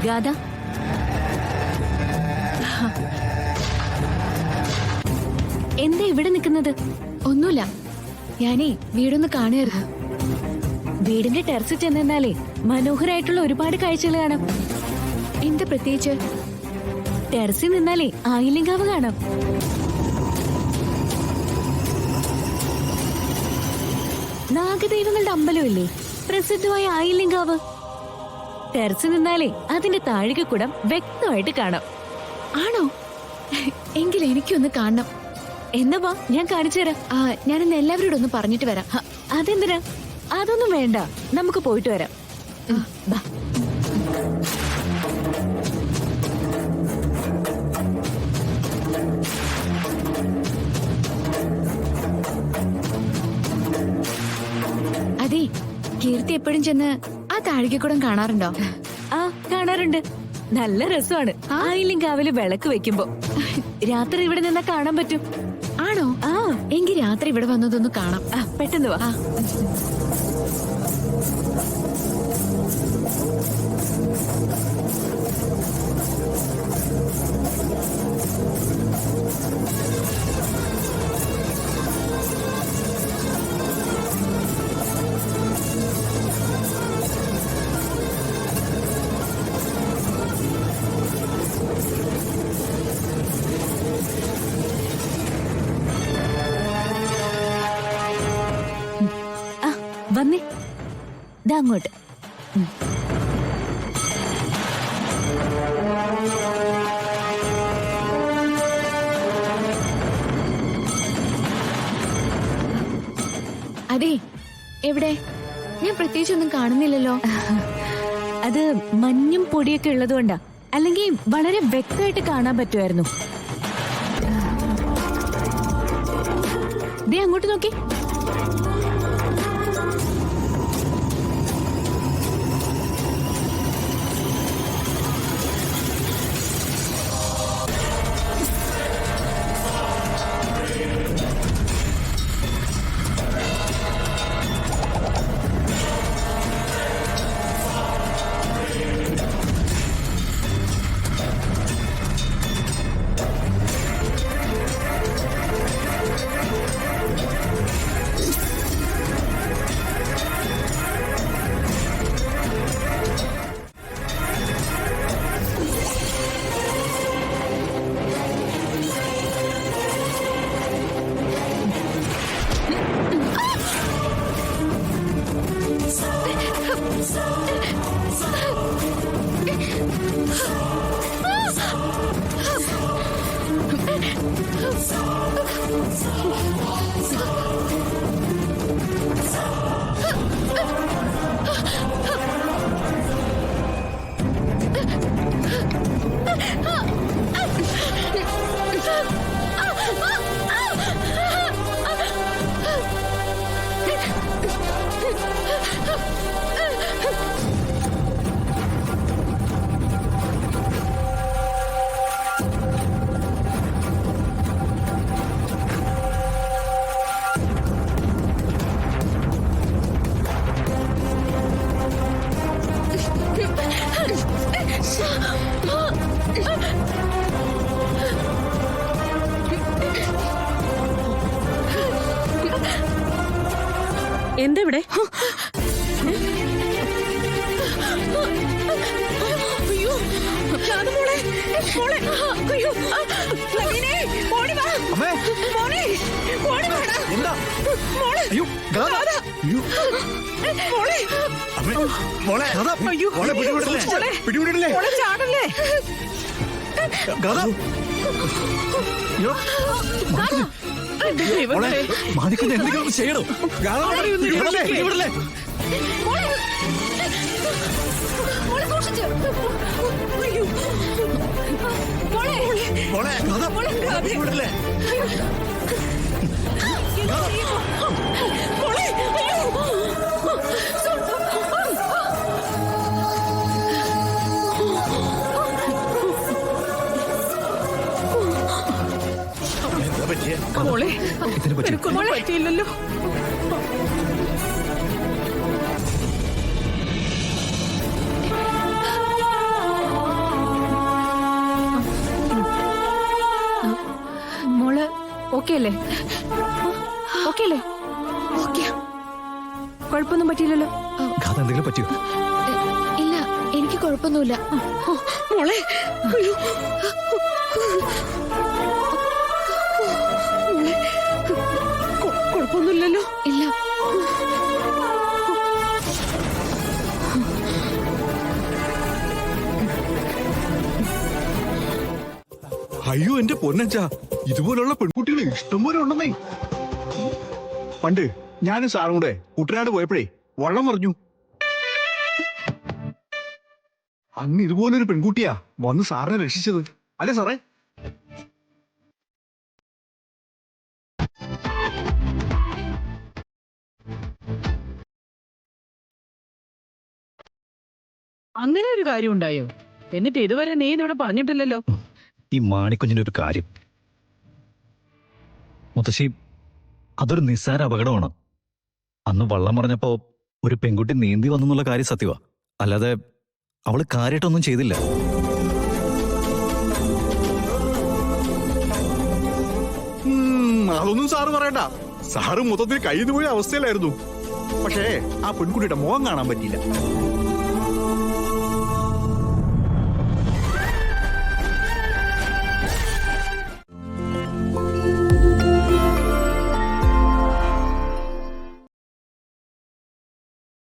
ഗാഥ, എന്താ ഇവിടെ നിൽക്കുന്നത്? ഒന്നുമില്ല, ഞാനേ വീടൊന്ന് കാണുകയായിരുന്നു. വീടിന്റെ ടെറസിൽ ചെന്നാലേ മനോഹരായിട്ടുള്ള ഒരുപാട് കാഴ്ചകൾ കാണാം. എന്താ പ്രത്യേകിച്ച്? ടെറസിൽ നിന്നാലേ ആയില്യങ്കാവ് കാണാം. നാഗദൈവങ്ങളുടെ അമ്പലമില്ലേ, പ്രസിദ്ധമായ ആയില്യങ്കാവ്. ടെറസിൽ നിന്നാലേ അതിന്റെ താഴികക്കുടം വ്യക്തമായിട്ട് കാണാം. ആണോ? എങ്കിൽ എനിക്കൊന്ന് കാണണം. എന്നാ വാ, ഞാൻ കാണിച്ചു തരാം. ഞാനിന്ന് എല്ലാവരോടും ഒന്ന് പറഞ്ഞിട്ട് വരാം. അതെന്തിനാ? അതൊന്നും വേണ്ട, നമുക്ക് പോയിട്ട് വരാം. ബാ. അതെ, കീർത്തി എപ്പോഴും ചെന്ന് ആ താഴികക്കുടം കാണാറുണ്ടോ? ആ, കാണാറുണ്ട്. നല്ല രസമാണ് ആയില്യങ്കാവില് വിളക്ക് വെക്കുമ്പോ. രാത്രി ഇവിടെ നിന്നാ കാണാൻ പറ്റും. ആണോ? എങ്കിൽ രാത്രി ഇവിടെ വന്നതൊന്ന് കാണാം. പെട്ടെന്ന് വാ. വന്നേ, ദാ അങ്ങോട്ട്. അതെ, എവിടെ? ഞാൻ പ്രത്യേകിച്ചൊന്നും കാണുന്നില്ലല്ലോ. അത് മഞ്ഞും പൊടിയൊക്കെ ഉള്ളതുകൊണ്ടാ, അല്ലെങ്കിൽ വളരെ വ്യക്തമായിട്ട് കാണാൻ പറ്റുമായിരുന്നു. ദേ അങ്ങോട്ട് നോക്കി. എന്താ ഇവിടെ? എന്തെങ്കിലും ചെയ്യണോ? പറ്റിയില്ലല്ലോ. അല്ലേ ഓക്കെ അല്ലേ ഓക്കെ കുഴപ്പമൊന്നും പറ്റിയില്ലല്ലോ. ഗാഥ എന്തെങ്കിലും പറ്റിയോ? ഇല്ല എനിക്ക് കുഴപ്പമൊന്നുമില്ല. മോളെ അയ്യോ. മോളെ കുഴപ്പമൊന്നുമില്ലല്ലോ. ഇല്ല അയ്യോ എന്റെ പൊന്നച്ച, ഇതുപോലുള്ള പെൺകുട്ടികൾ ഇഷ്ടംപോലെ ഉണ്ടെന്നേ. പണ്ട് ഞാനും സാറും കൂടെ കുട്ടനാട് പോയപ്പോഴേ വള്ളം പറഞ്ഞു. അന്ന് ഇതുപോലൊരു പെൺകുട്ടിയാ വന്ന് സാറിനെ രക്ഷിച്ചത് അല്ലേ സാറേ? അങ്ങനെ ഒരു കാര്യം ഉണ്ടായോ? എന്നിട്ട് ഇതുവരെ നീ ഇതിവിടെ പറഞ്ഞിട്ടില്ലല്ലോ. ഈ മാണിക്കുഞ്ഞിന്റെ ഒരു കാര്യം മുത്തശ്ശി, അതൊരു നിസ്സാര അപകടമാണ്. അന്ന് വള്ളം പറഞ്ഞപ്പോ ഒരു പെൺകുട്ടി നീന്തി വന്നെന്നുള്ള കാര്യം സത്യവാ. അല്ലാതെ അവള് കാര്യമായിട്ടൊന്നും ചെയ്തില്ല. അതൊന്നും സാറ് പറയണ്ട. സാറ് മൊത്തത്തിൽ കയ്യിൽ പോയ അവസ്ഥയിലായിരുന്നു. പക്ഷേ ആ പെൺകുട്ടിയുടെ മുഖം കാണാൻ പറ്റിയില്ല.